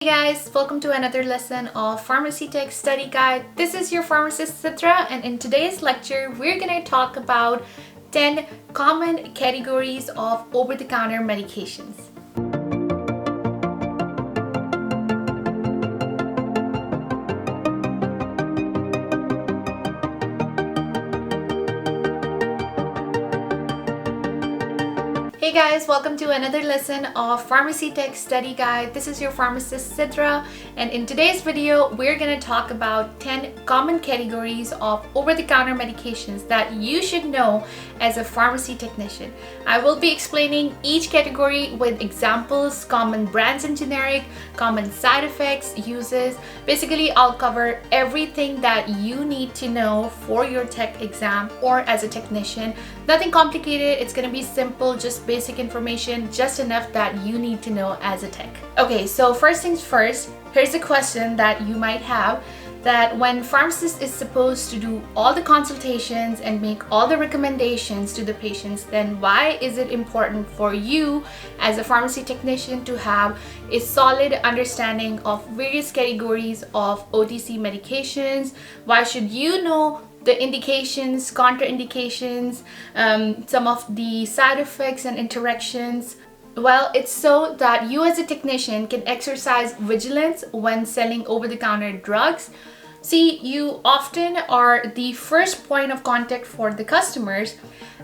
Hey guys, welcome to another lesson of Pharmacy Tech Study Guide. This is your pharmacist Sidra, and in today's lecture we're going to talk about 10 common categories of over-the-counter medications. Hey guys, welcome to another lesson of Pharmacy Tech Study Guide. This is your pharmacist Sidra, and in today's video we're going to talk about 10 common categories of over-the-counter medications that you should know as a pharmacy technician. I will be explaining each category with examples, common brands and generic, common side effects, uses. Basically, I'll cover everything that you need to know for your tech exam or as a technician. Nothing complicated, it's going to be simple, just basic information, just enough that you need to know as a tech. Okay, so first things first, here's a question that you might have, that when pharmacist is supposed to do all the consultations and make all the recommendations to the patients, then why is it important for you as a pharmacy technician to have a solid understanding of various categories of OTC medications? Why should you know the indications, contraindications, some of the side effects and interactions? Well, it's so that you as a technician can exercise vigilance when selling over-the-counter drugs. See, you often are the first point of contact for the customers.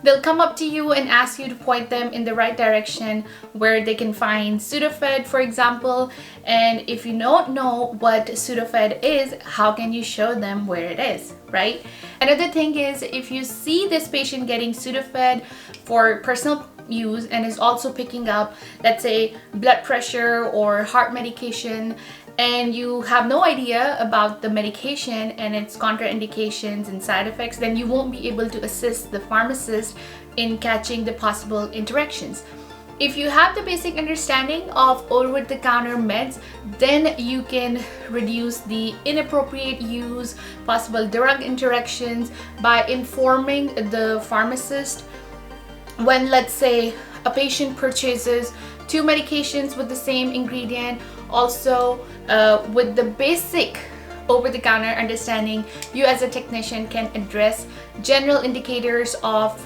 They'll come up to you and ask you to point them in the right direction where they can find Sudafed, for example. And if you don't know what Sudafed is, how can you show them where it is, right? Another thing is, if you see this patient getting Sudafed for personal use and is also picking up, let's say, blood pressure or heart medication, and you have no idea about the medication and its contraindications and side effects, then you won't be able to assist the pharmacist in catching the possible interactions. If you have the basic understanding of over-the-counter meds, then you can reduce the inappropriate use, possible drug interactions by informing the pharmacist when, let's say, a patient purchases two medications with the same ingredient. Also, with the basic over-the-counter understanding, you as a technician can address general indicators of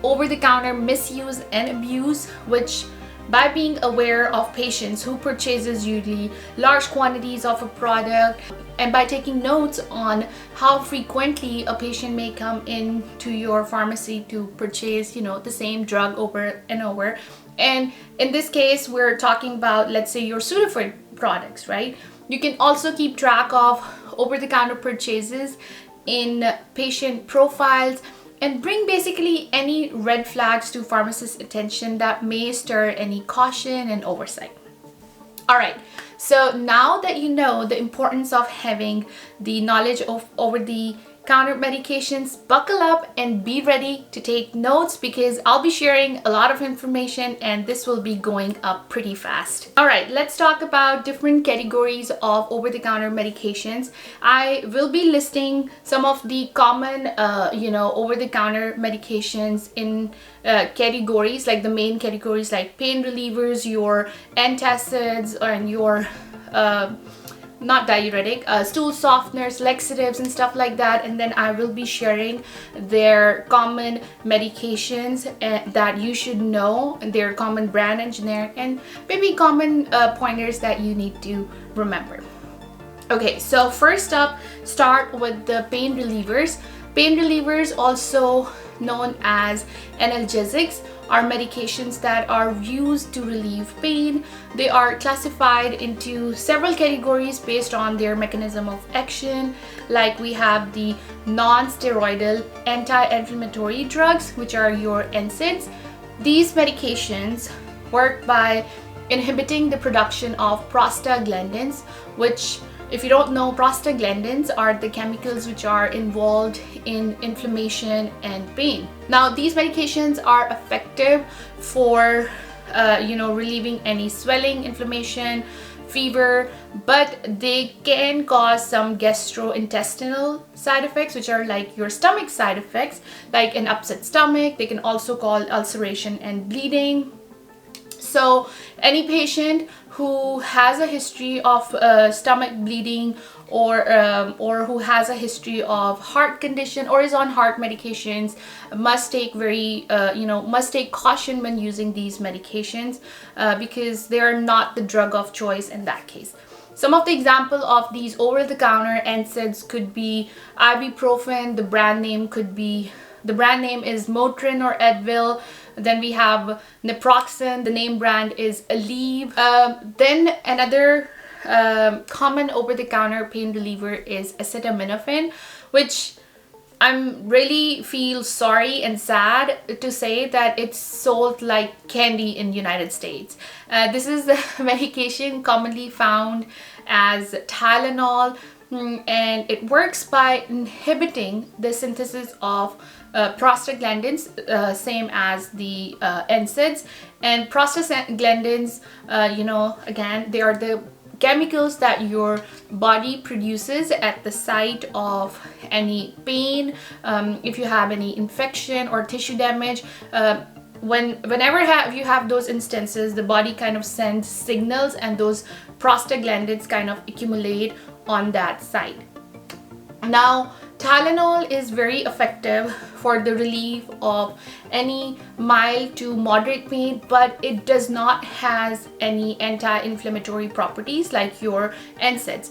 over-the-counter misuse and abuse, which by being aware of patients who purchases usually large quantities of a product, and by taking notes on how frequently a patient may come into your pharmacy to purchase, the same drug over and over. And in this case, we're talking about, let's say, your Sudafed products, right? You can also keep track of over-the-counter purchases in patient profiles and bring basically any red flags to pharmacist's attention that may stir any caution and oversight. All right, so now that you know the importance of having the knowledge of over-the-counter medications, buckle up and be ready to take notes, because I'll be sharing a lot of information and this will be going up pretty fast. All right, let's talk about different categories of over-the-counter medications. I will be listing some of the common, over-the-counter medications in categories, like the main categories like pain relievers, your antacids, and your not diuretic, stool softeners, laxatives and stuff like that. And then I will be sharing their common medications that you should know, their common brand and generic, and maybe common pointers that you need to remember. Okay, so first up, start with the pain relievers. Pain relievers, also known as analgesics, are medications that are used to relieve pain. They are classified into several categories based on their mechanism of action. Like, we have the non-steroidal anti-inflammatory drugs, which are your NSAIDs. These medications work by inhibiting the production of prostaglandins, which, if you don't know, prostaglandins are the chemicals which are involved in inflammation and pain. Now, these medications are effective for, relieving any swelling, inflammation, fever, but they can cause some gastrointestinal side effects, which are like your stomach side effects, like an upset stomach. They can also cause ulceration and bleeding. So any patient who has a history of stomach bleeding, or who has a history of heart condition or is on heart medications must take must take caution when using these medications, because they are not the drug of choice in that case. Some of the example of these over-the-counter NSAIDs could be ibuprofen. The brand name is Motrin or Advil. Then we have naproxen. The name brand is Aleve. Then another common over-the-counter pain reliever is acetaminophen, which I'm really feel sorry and sad to say that it's sold like candy in United States. This is the medication commonly found as Tylenol, and it works by inhibiting the synthesis of prostaglandins, same as the NSAIDs. And prostaglandins, again, they are the chemicals that your body produces at the site of any pain, if you have any infection or tissue damage. Whenever you have those instances, the body kind of sends signals, and those prostaglandins kind of accumulate on that site. Now, Tylenol is very effective for the relief of any mild to moderate pain, but it does not has any anti-inflammatory properties like your NSAIDs.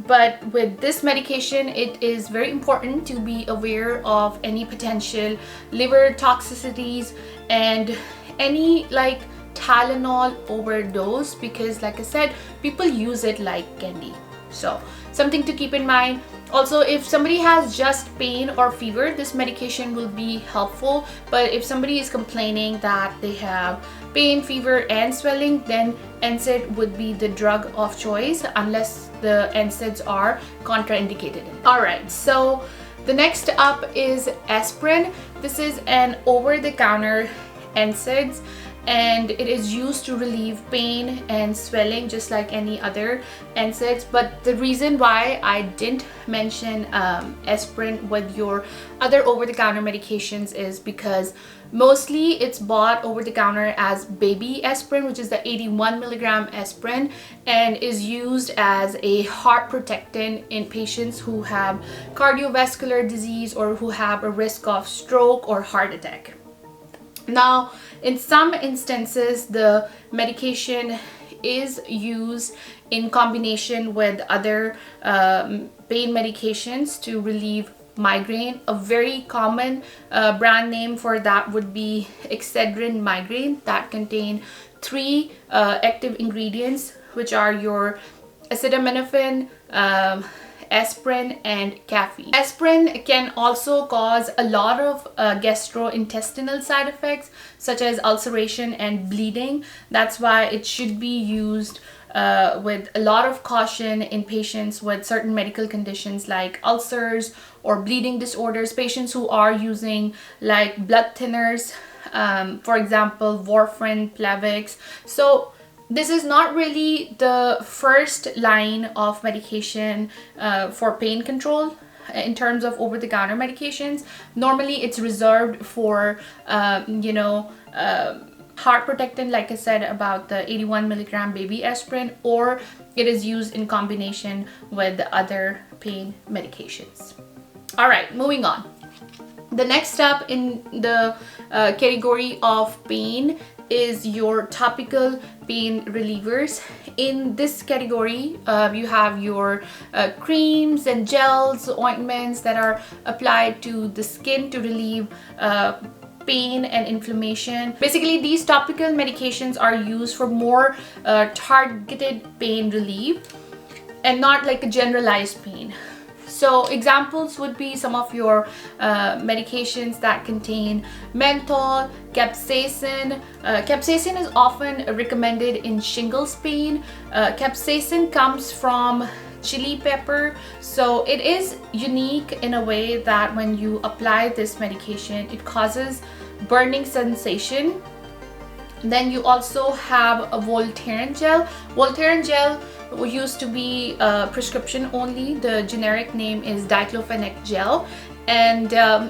But with this medication, it is very important to be aware of any potential liver toxicities and any like Tylenol overdose, because like I said, people use it like candy. So something to keep in mind. Also, if somebody has just pain or fever, this medication will be helpful. But if somebody is complaining that they have pain, fever, and swelling, then NSAID would be the drug of choice, unless the NSAIDs are contraindicated. Alright, so the next up is aspirin. This is an over-the-counter NSAIDs, and it is used to relieve pain and swelling just like any other NSAIDs. But the reason why I didn't mention aspirin with your other over-the-counter medications is because mostly it's bought over-the-counter as baby aspirin, which is the 81 milligram aspirin, and is used as a heart protectant in patients who have cardiovascular disease or who have a risk of stroke or heart attack. Now, in some instances, the medication is used in combination with other pain medications to relieve migraine. A very common brand name for that would be Excedrin migraine, that contain 3 active ingredients, which are your acetaminophen, aspirin, and caffeine. Aspirin can also cause a lot of gastrointestinal side effects such as ulceration and bleeding. That's why it should be used with a lot of caution in patients with certain medical conditions like ulcers or bleeding disorders, patients who are using like blood thinners, for example warfarin, Plavix. So this is not really the first line of medication for pain control in terms of over-the-counter medications. Normally it's reserved for heart protectant, like I said about the 81 milligram baby aspirin, or it is used in combination with the other pain medications. All right, moving on. The next up in the category of pain is your topical pain relievers. In this category, you have your creams and gels, ointments that are applied to the skin to relieve pain and inflammation. Basically, these topical medications are used for more targeted pain relief and not like a generalized pain. So examples would be some of your medications that contain menthol, capsaicin. Capsaicin is often recommended in shingles pain. Capsaicin comes from chili pepper, so it is unique in a way that when you apply this medication, it causes burning sensation. Then you also have a Voltaren gel. Voltaren gel used to be prescription only. The generic name is diclofenac gel, and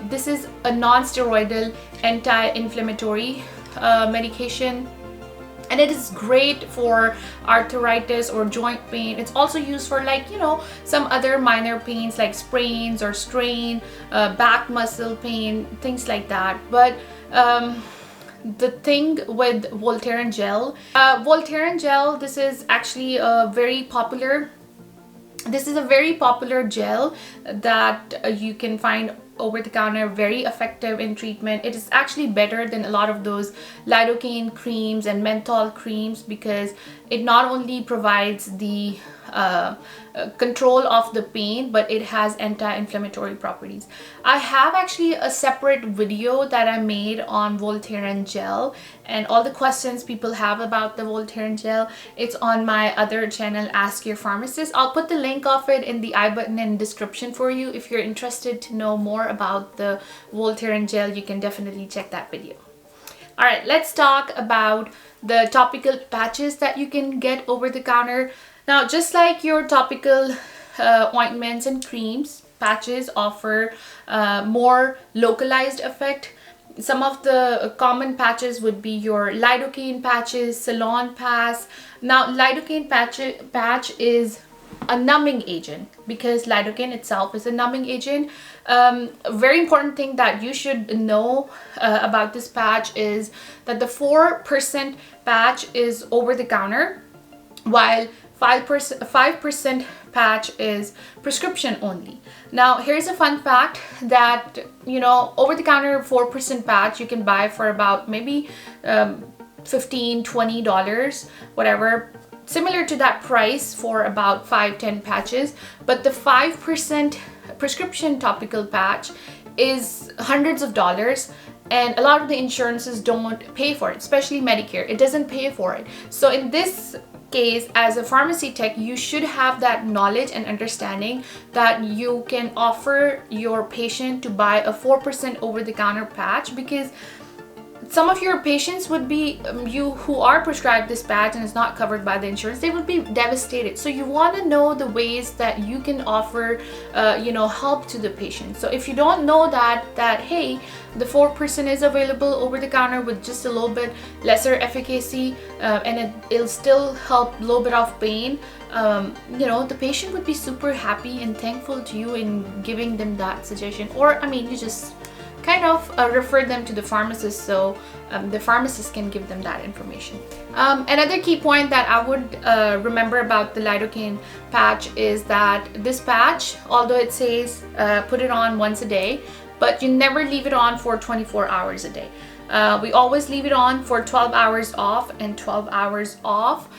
this is a non-steroidal anti-inflammatory medication. and it is great for arthritis or joint pain. It's also used for, like, you know, some other minor pains like sprains or strain, back muscle pain, things like that. But the thing with Voltaren gel, this is actually a very popular gel that you can find over the counter, very effective in treatment. It is actually better than a lot of those lidocaine creams and menthol creams, because it not only provides the control of the pain, but it has anti-inflammatory properties. I have actually a separate video that I made on Voltaren gel and all the questions people have about the Voltaren gel. It's on my other channel, Ask Your Pharmacist. I'll put the link of it in the I button in description for you. If you're interested to know more about the Voltaren gel, you can definitely check that video. All right, let's talk about the topical patches that you can get over the counter. Now, just like your topical ointments and creams, patches offer more localized effect. Some of the common patches would be your lidocaine patches, Salon Pass. Now, lidocaine patch is a numbing agent, because lidocaine itself is a numbing agent. A very important thing that you should know about this patch is that the 4% patch is over the counter, while 5% patch is prescription only. Now, here's a fun fact that, you know, over the counter 4% patch you can buy for about maybe $15-20, whatever, similar to that price for about 5-10 patches. But the 5% prescription topical patch is hundreds of dollars, and a lot of the insurances don't pay for it, especially Medicare. It doesn't pay for it. So in this case, as a pharmacy tech, you should have that knowledge and understanding that you can offer your patient to buy a 4% over-the-counter patch, because some of your patients would be, you who are prescribed this patch and is not covered by the insurance, they would be devastated. So you want to know the ways that you can offer, you know, help to the patient. So if you don't know that hey, the 4% is available over the counter with just a little bit lesser efficacy, and it'll still help a little bit of pain, you know, the patient would be super happy and thankful to you in giving them that suggestion. Or, I mean, you just kind of refer them to the pharmacist, so the pharmacist can give them that information. Another key point that I would remember about the lidocaine patch is that this patch, although it says put it on once a day, but you never leave it on for 24 hours a day. We always leave it on for 12 hours off and 12 hours off.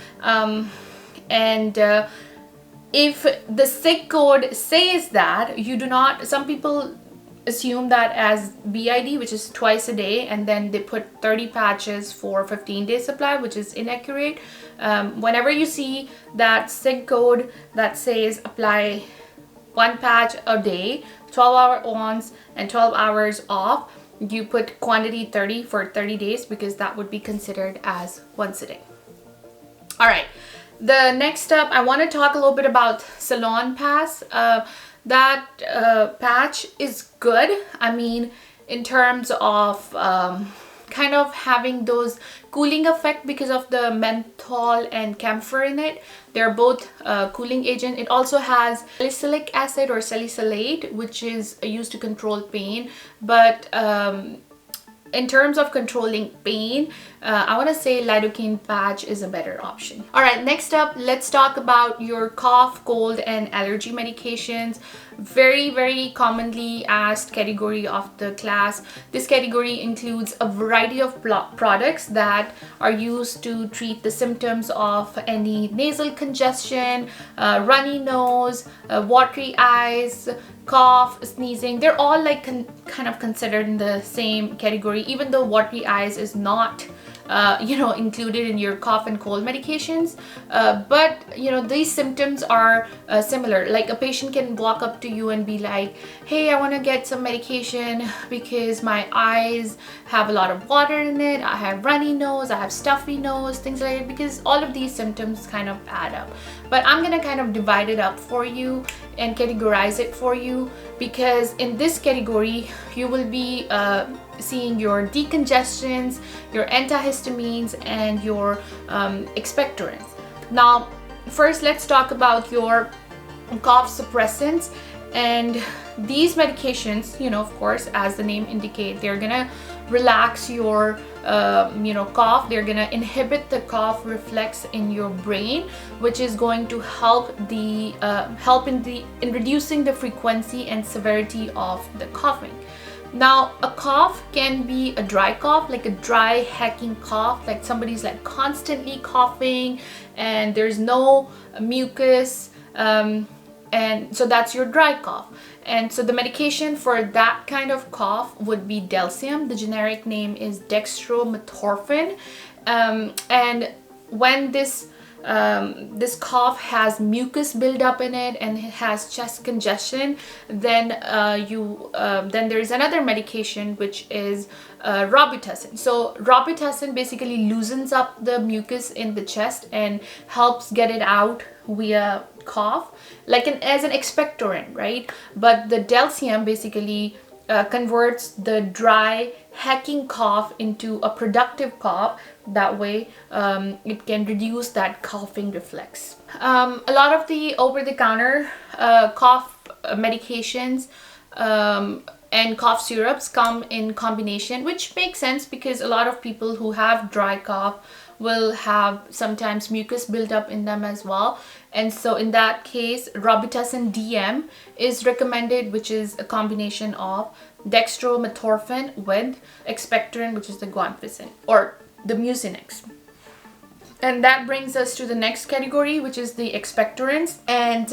If the sick code says that, you do not, some people assume that as BID, which is twice a day, and then they put 30 patches for 15-day supply, which is inaccurate. Whenever you see that SIG code that says apply 1 patch a day, 12-hour ons and 12 hours off, you put quantity 30 for 30 days, because that would be considered as once a day. All right, the next up, I want to talk a little bit about Salon Pass. That patch is good. I mean, in terms of kind of having those cooling effect because of the menthol and camphor in it. They're both cooling agent. It also has salicylic acid or salicylate, which is used to control pain. But in terms of controlling pain, I want to say lidocaine patch is a better option. All right, next up, let's talk about your cough, cold, and allergy medications. Very commonly asked category of the class. This category includes a variety of products that are used to treat the symptoms of any nasal congestion, runny nose, watery eyes, cough, sneezing. They're all like kind of considered in the same category, even though watery eyes is not you know, included in your cough and cold medications. But you know, these symptoms are similar. Like a patient can walk up to you and be like, hey, I want to get some medication because my eyes have a lot of water in it, I have runny nose, I have stuffy nose, things like that, because all of these symptoms kind of add up. But I'm gonna kind of divide it up for you and categorize it for you, because in this category you will be seeing your decongestants, your antihistamines, and your expectorants. Now first let's talk about your cough suppressants. And these medications, you know, of course, as the name indicates, they're gonna relax your cough. They're gonna inhibit the cough reflex in your brain, which is going to help in reducing the frequency and severity of the coughing. Now a cough can be a dry cough, like a dry hacking cough, like somebody's like constantly coughing and there's no mucus, and so that's your dry cough. And so the medication for that kind of cough would be Delcium. The generic name is dextromethorphan. And when this cough has mucus buildup in it and it has chest congestion, then then there is another medication which is Robitussin. So Robitussin basically loosens up the mucus in the chest and helps get it out via cough, like as an expectorant, right? But the Delcium basically converts the dry hacking cough into a productive cough. That way it can reduce that coughing reflex. A lot of the over-the-counter cough medications and cough syrups come in combination, which makes sense because a lot of people who have dry cough will have sometimes mucus buildup in them as well. And so in that case, Robitussin DM is recommended, which is a combination of dextromethorphan with expectorant, which is the guanfacine or the Mucinex. And that brings us to the next category, which is the expectorants. And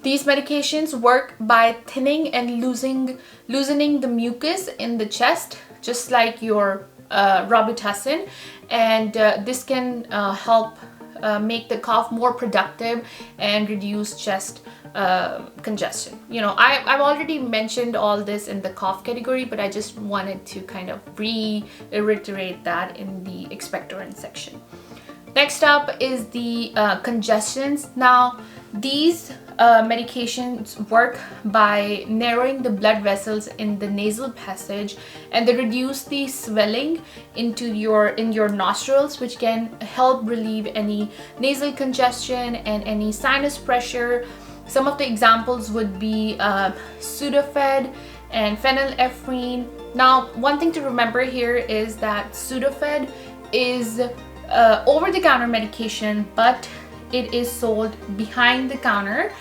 these medications work by thinning and loosening the mucus in the chest, just like your Robitussin. And this can help make the cough more productive and reduce chest congestion. You know, I've already mentioned all this in the cough category, but I just wanted to kind of reiterate that in the expectorant section. Next up is the congestions. Now these medications work by narrowing the blood vessels in the nasal passage, and they reduce the swelling in your nostrils, which can help relieve any nasal congestion and any sinus pressure. Some of the examples would be Sudafed and phenylephrine. Now one thing to remember here is that Sudafed is over-the-counter medication, but it is sold behind the counter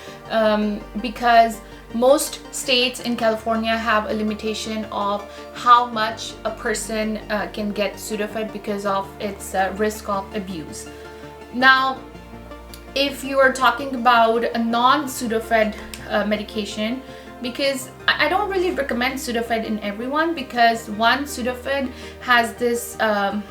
because most states in California have a limitation of how much a person can get Sudafed because of its risk of abuse. Now, if you are talking about a non-Sudafed medication, because I don't really recommend Sudafed in everyone, because one, Sudafed has this side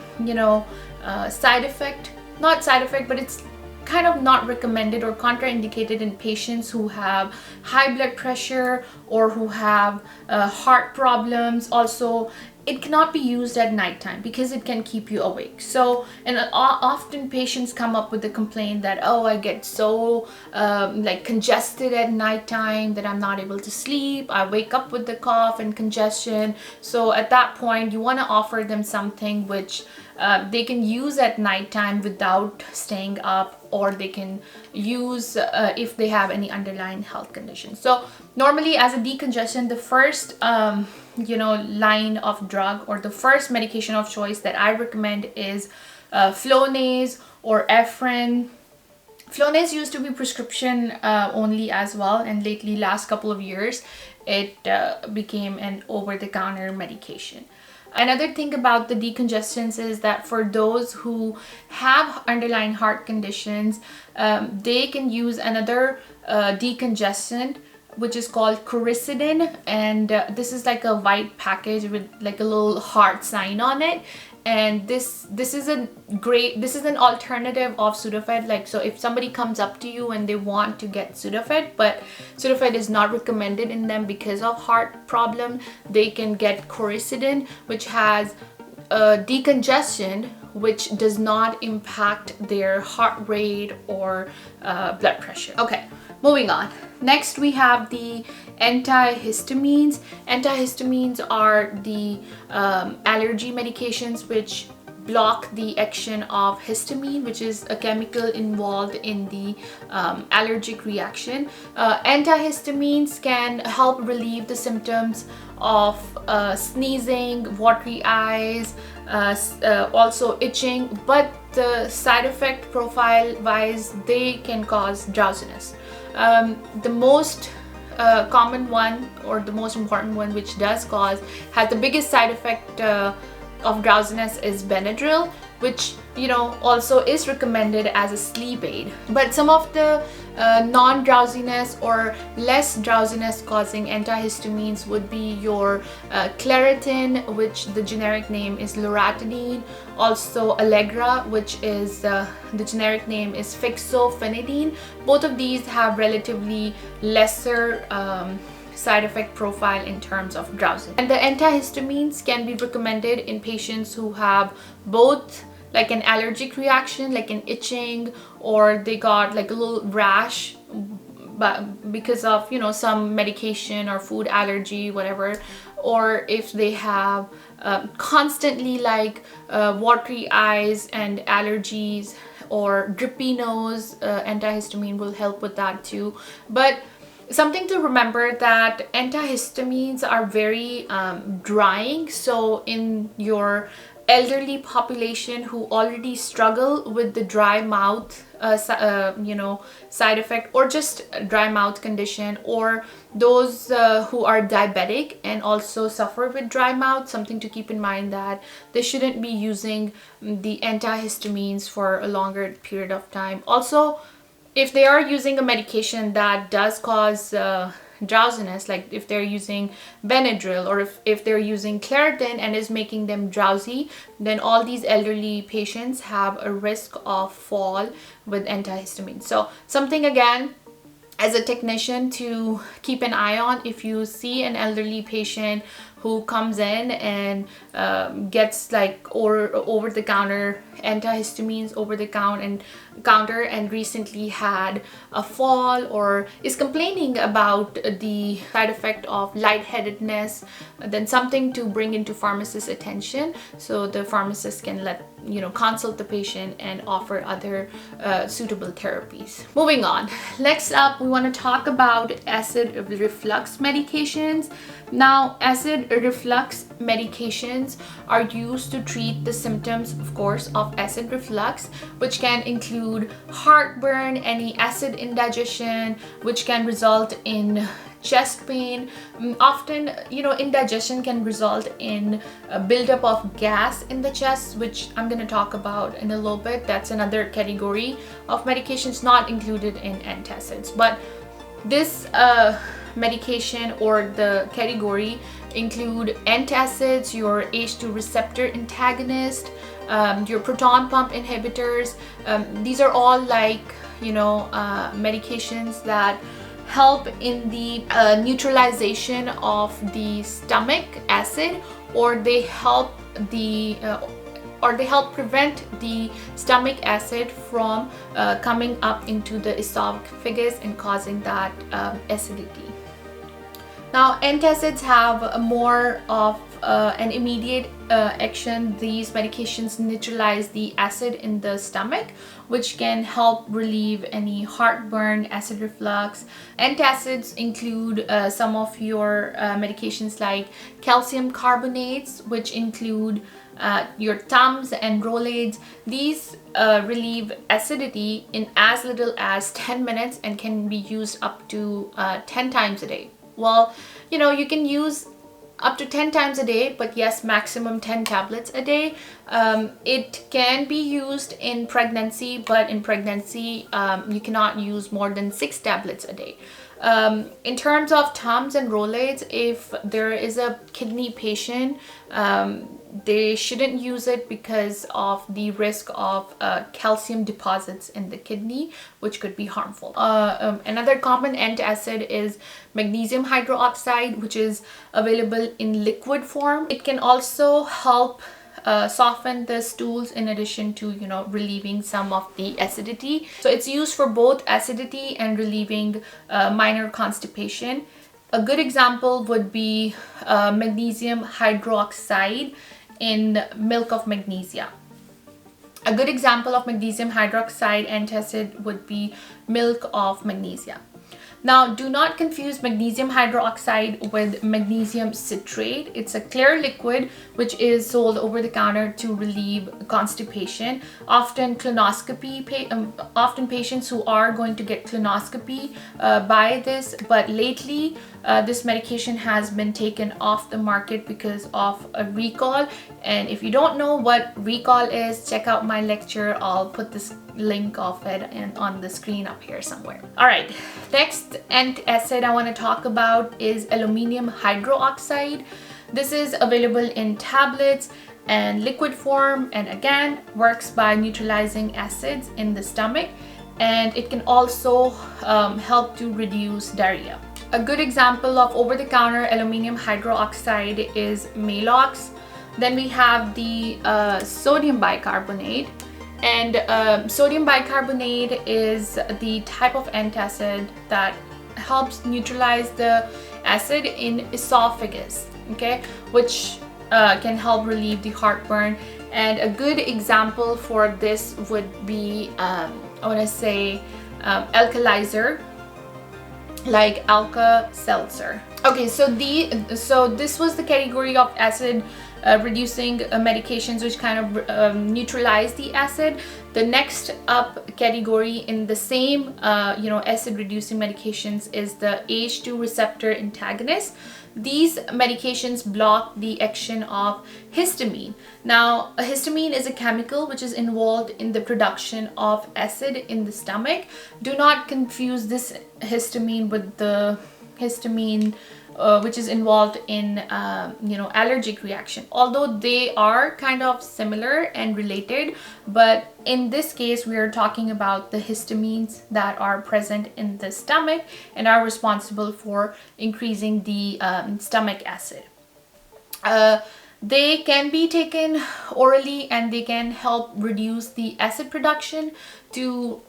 effect, not side effect, but it's kind of not recommended or contraindicated in patients who have high blood pressure or who have heart problems. Also, it cannot be used at nighttime because it can keep you awake. So, and often patients come up with the complaint that, oh, I get so congested at nighttime that I'm not able to sleep. I wake up with the cough and congestion. So at that point, you want to offer them something which they can use at nighttime without staying up, or they can use if they have any underlying health conditions. So normally as a decongestant, the first line of drug or the first medication of choice that I recommend is Flonase or Ephrin. Flonase used to be prescription only as well, and lately, last couple of years, it became an over-the-counter medication. Another thing about the decongestants is that for those who have underlying heart conditions, they can use another decongestant which is called Coricidin, and this is like a white package with like a little heart sign on it. And this is an alternative of Sudafed. Like, so if somebody comes up to you and they want to get Sudafed, but Sudafed is not recommended in them because of heart problem, they can get Coricidin, which has decongestion which does not impact their heart rate or blood pressure. Okay, moving on. Next, we have the antihistamines. Antihistamines are the allergy medications which block the action of histamine, which is a chemical involved in the allergic reaction. Antihistamines can help relieve the symptoms of sneezing, watery eyes, also itching, but the side effect profile wise, they can cause drowsiness. The most common one, or the most important one, which has the biggest side effect of drowsiness, is Benadryl, which also is recommended as a sleep aid. But some of the non-drowsiness or less drowsiness causing antihistamines would be your Claritin, which the generic name is Loratadine, also Allegra, which is the generic name is Fixofenadine. Both of these have relatively lesser side effect profile in terms of drowsiness. And the antihistamines can be recommended in patients who have both like an allergic reaction, like an itching, or they got like a little rash but because of some medication or food allergy, whatever, or if they have constantly like watery eyes and allergies or drippy nose. Antihistamine will help with that too. But something to remember that antihistamines are very drying. So in your elderly population who already struggle with the dry mouth side effect, or just dry mouth condition, or those who are diabetic and also suffer with dry mouth, something to keep in mind that they shouldn't be using the antihistamines for a longer period of time. Also, if they are using a medication that does cause drowsiness, like if they're using Benadryl, or if they're using Claritin and is making them drowsy, then all these elderly patients have a risk of fall with antihistamines. So something, again, as a technician to keep an eye on. If you see an elderly patient who comes in and gets like over the counter antihistamines over the counter and recently had a fall, or is complaining about the side effect of lightheadedness, then something to bring into pharmacist's attention, so the pharmacist can consult the patient and offer other suitable therapies. Moving on, next up we want to talk about acid reflux medications. Now, acid reflux medications are used to treat the symptoms, of course, of acid reflux, which can include heartburn, any acid indigestion, which can result in chest pain. Often, indigestion can result in a buildup of gas in the chest, which I'm going to talk about in a little bit. That's another category of medications not included in antacids. But this medication or the category include antacids, your H2 receptor antagonist, your proton pump inhibitors. These are all like medications that help in the neutralization of the stomach acid, or they help prevent the stomach acid from coming up into the esophagus and causing that acidity. Now, antacids have more of an immediate action. These medications neutralize the acid in the stomach, which can help relieve any heartburn, acid reflux. Antacids include some of your medications like calcium carbonates, which include your Tums and Rolaids. These relieve acidity in as little as 10 minutes and can be used up to 10 times a day. Well, you can use up to 10 times a day, but yes, maximum 10 tablets a day. It can be used in pregnancy, but in pregnancy, you cannot use more than 6 tablets a day. In terms of Tums and Rolaids, if there is a kidney patient, they shouldn't use it because of the risk of calcium deposits in the kidney, which could be harmful. Another common antacid is magnesium hydroxide, which is available in liquid form. It can also help soften the stools in addition to, you know, relieving some of the acidity. So it's used for both acidity and relieving minor constipation. A good example would be magnesium hydroxide in milk of magnesia. A good example of magnesium hydroxide antacid would be milk of magnesia. Now, do not confuse magnesium hydroxide with magnesium citrate. It's a clear liquid which is sold over the counter to relieve constipation. Often patients who are going to get colonoscopy buy this, but lately this medication has been taken off the market because of a recall. And if you don't know what recall is, check out my lecture. I'll put this link of it on the screen up here somewhere. All right, next antacid I want to talk about is aluminum hydroxide. This is available in tablets and liquid form, and again works by neutralizing acids in the stomach, and it can also help to reduce diarrhea. A good example of over-the-counter aluminum hydroxide is Maalox. Then we have the sodium bicarbonate. And sodium bicarbonate is the type of antacid that helps neutralize the acid in esophagus, okay, which can help relieve the heartburn. And a good example for this would be, I want to say, alkalizer, like Alka-Seltzer. Okay, so this was the category of acid reducing medications which kind of neutralize the acid. The next up category in the same acid reducing medications is the H2 receptor antagonist. These medications block the action of histamine. Now, histamine is a chemical which is involved in the production of acid in the stomach. Do not confuse this histamine with the histamine which is involved in allergic reaction, although they are kind of similar and related. But in this case, we are talking about the histamines that are present in the stomach and are responsible for increasing the stomach acid. They can be taken orally, and they can help reduce the acid production to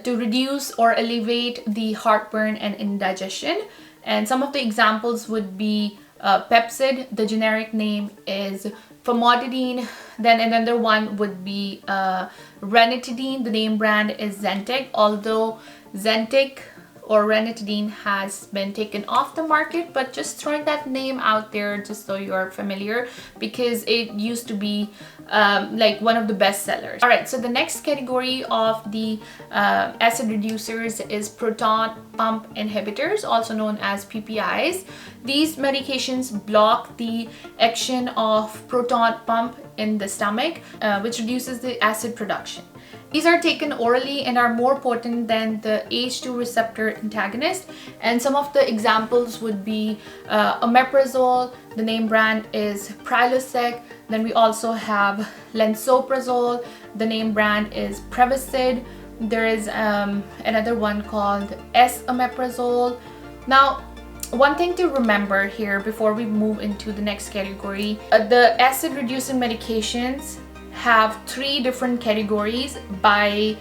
reduce or alleviate the heartburn and indigestion. And some of the examples would be Pepcid, the generic name is famotidine. Then another one would be ranitidine, the name brand is Zentic, although Zentic or ranitidine has been taken off the market, but just throwing that name out there just so you're familiar, because it used to be like one of the best sellers. All right, so the next category of the acid reducers is proton pump inhibitors, also known as PPIs. These medications block the action of proton pump in the stomach, which reduces the acid production. These are taken orally and are more potent than the H2 receptor antagonist. And some of the examples would be omeprazole, the name brand is Prilosec. Then we also have lansoprazole, the name brand is Prevacid. There is another one called S-omeprazole. Now, one thing to remember here before we move into the next category, the acid reducing medications have 3 different categories by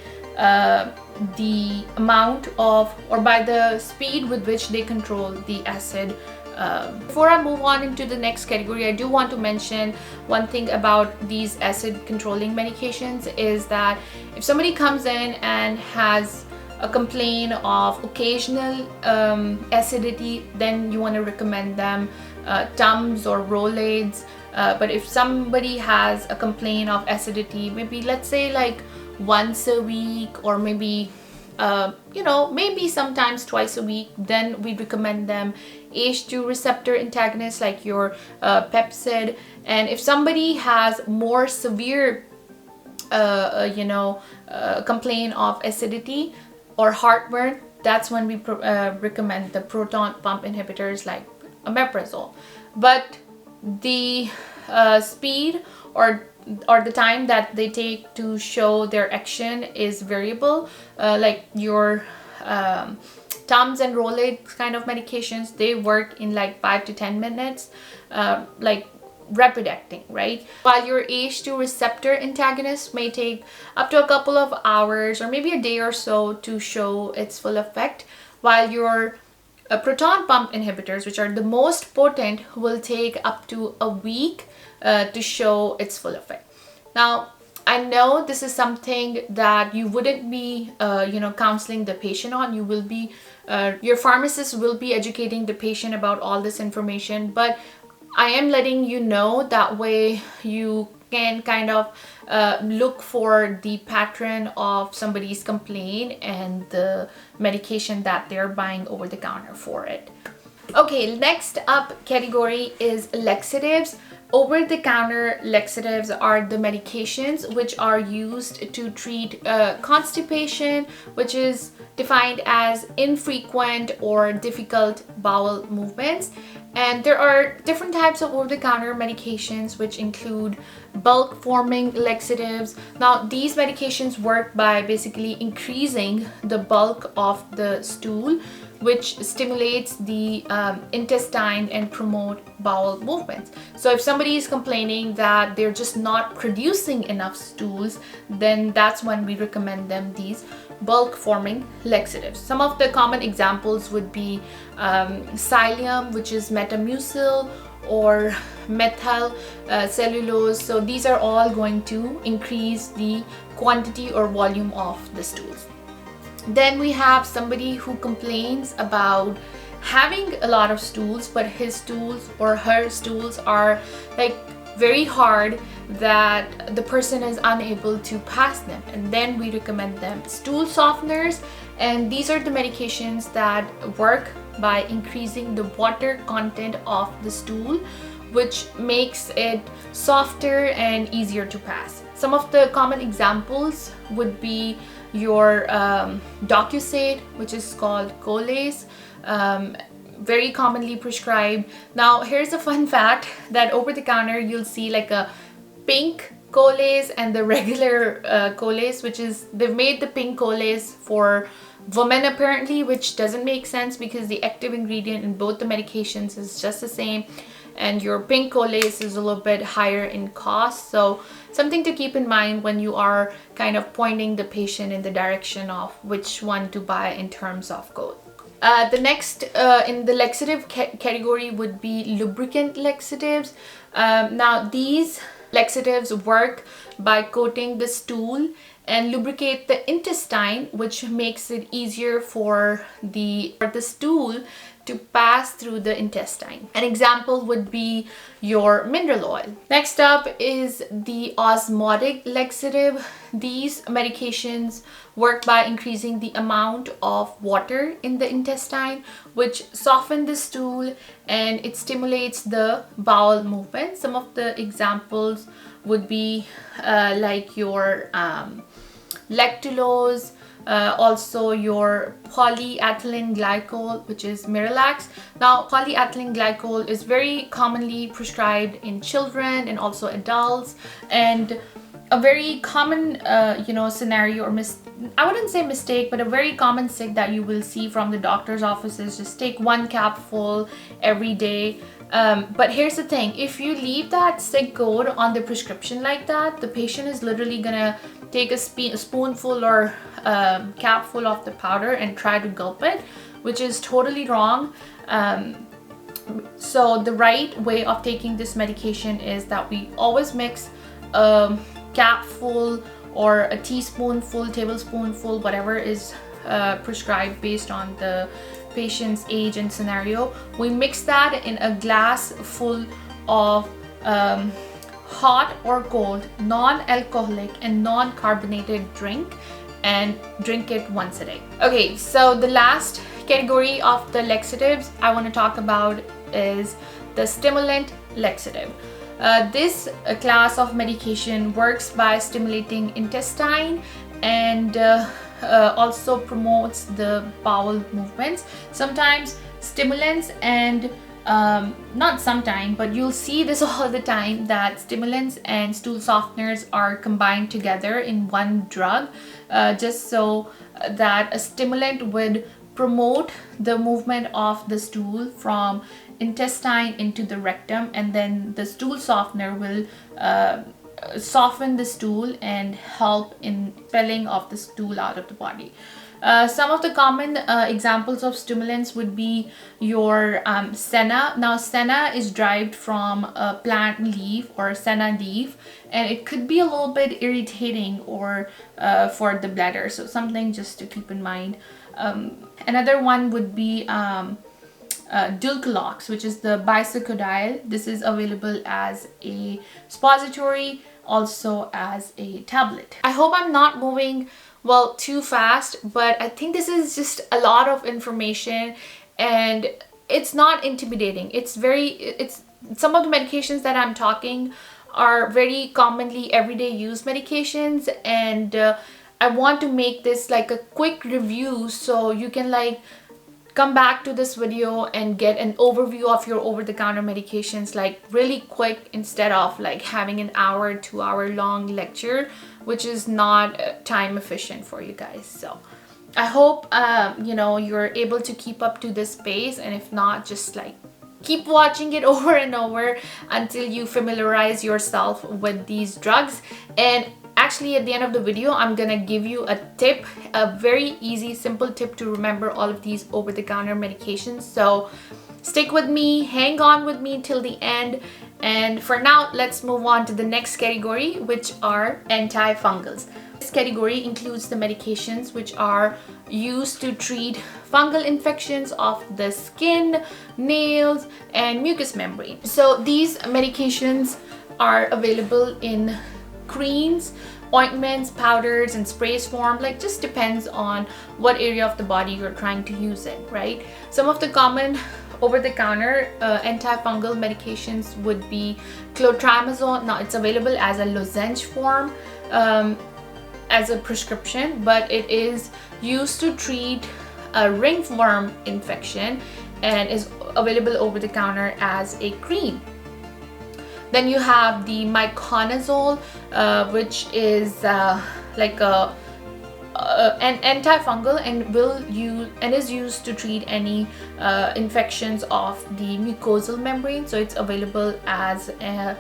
the amount of, or by the speed with which they control the acid. Before I move on into the next category, I do want to mention one thing about these acid controlling medications is that if somebody comes in and has a complaint of occasional acidity, then you want to recommend them Tums or Rolaids. But if somebody has a complaint of acidity, maybe let's say like once a week, or maybe maybe sometimes twice a week, then we recommend them H2 receptor antagonists like your Pepcid. And if somebody has more severe complaint of acidity or heartburn, that's when we recommend the proton pump inhibitors like omeprazole. But the speed or the time that they take to show their action is variable. Like your Tums and Rolaids kind of medications, they work in like 5 to 10 minutes. Like rapid acting, right? While your H2 receptor antagonist may take up to a couple of hours or maybe a day or so to show its full effect, while your proton pump inhibitors, which are the most potent, will take up to a week to show its full effect. Now, I know this is something that you wouldn't be, counseling the patient on. You will be, your pharmacist will be educating the patient about all this information, but I am letting you know, that way you can kind of look for the pattern of somebody's complaint and the medication that they're buying over the counter for it. Okay, next up category is laxatives. Over-the-counter laxatives are the medications which are used to treat constipation, which is defined as infrequent or difficult bowel movements. And there are different types of over-the-counter medications which include bulk-forming laxatives. Now, these medications work by basically increasing the bulk of the stool, which stimulates the intestine and promote bowel movements. So if somebody is complaining that they're just not producing enough stools, then that's when we recommend them these bulk forming laxatives. Some of the common examples would be psyllium, which is metamucil, or methyl cellulose. So these are all going to increase the quantity or volume of the stools. Then we have somebody who complains about having a lot of stools, but his stools or her stools are like very hard that the person is unable to pass them, and then we recommend them stool softeners. And these are the medications that work by increasing the water content of the stool, which makes it softer and easier to pass. Some of the common examples would be your Docusate, which is called Colace, very commonly prescribed. Now, here's a fun fact that over the counter you'll see like a pink Colace and the regular Colace, which is, they've made the pink Colace for women apparently, which doesn't make sense because the active ingredient in both the medications is just the same, and your pink Colace is a little bit higher in cost. So something to keep in mind when you are kind of pointing the patient in the direction of which one to buy in terms of cost. The next in the laxative category would be lubricant laxatives. Now, these laxatives work by coating the stool and lubricate the intestine, which makes it easier for the stool to pass through the intestine. An example would be your mineral oil. Next up is the osmotic laxative. These medications work by increasing the amount of water in the intestine, which soften the stool and it stimulates the bowel movement. Some of the examples would be like your lactulose, also your polyethylene glycol, which is Miralax. Now, polyethylene glycol is very commonly prescribed in children and also adults, and a very common scenario, or I wouldn't say mistake, but a very common sick that you will see from the doctor's office is just take one capful every day. But here's the thing, if you leave that sick code on the prescription like that, the patient is literally gonna take a spoonful or capful of the powder and try to gulp it, which is totally wrong. So the right way of taking this medication is that we always mix a capful or a teaspoonful, tablespoonful, whatever is prescribed based on the patient's age and scenario. We mix that in a glass full of hot or cold, non-alcoholic and non-carbonated drink, and drink it once a day. Okay, so the last category of the laxatives I want to talk about is the stimulant laxative. This class of medication works by stimulating intestine and also promotes the bowel movements. Sometimes stimulants and not sometime, but you'll see this all the time, that stimulants and stool softeners are combined together in one drug, just so that a stimulant would promote the movement of the stool from intestine into the rectum, and then the stool softener will soften the stool and help in expelling of the stool out of the body. Some of the common examples of stimulants would be your senna. Now, senna is derived from a plant leaf or senna leaf, and it could be a little bit irritating or for the bladder, so something just to keep in mind. Another one would be Dulcolox, which is the bisacodyl. This is available as a suppository, also as a tablet. I hope I'm not moving too fast, but I think this is just a lot of information and it's not intimidating. It's some of the medications that I'm talking are very commonly everyday use medications, and I want to make this like a quick review so you can like come back to this video and get an overview of your over-the-counter medications like really quick, instead of like having an hour, 2-hour long lecture, which is not time efficient for you guys. So I hope you know, you're able to keep up to this pace, and if not, just like keep watching it over and over until you familiarize yourself with these drugs. And actually, at the end of the video, I'm gonna give you a tip, a very easy, simple tip to remember all of these over-the-counter medications. So stick with me, hang on with me till the end. And for now, let's move on to the next category, which are antifungals. This category includes the medications which are used to treat fungal infections of the skin, nails, and mucous membrane. So these medications are available in creams, ointments, powders, and sprays form. Like, just depends on what area of the body you're trying to use it, right? Some of the common over-the-counter antifungal medications would be clotrimazole. Now, it's available as a lozenge form as a prescription, but it is used to treat a ringworm infection and is available over-the-counter as a cream. Then you have the miconazole, which is like an antifungal and is used to treat any infections of the mucosal membrane. So it's available as a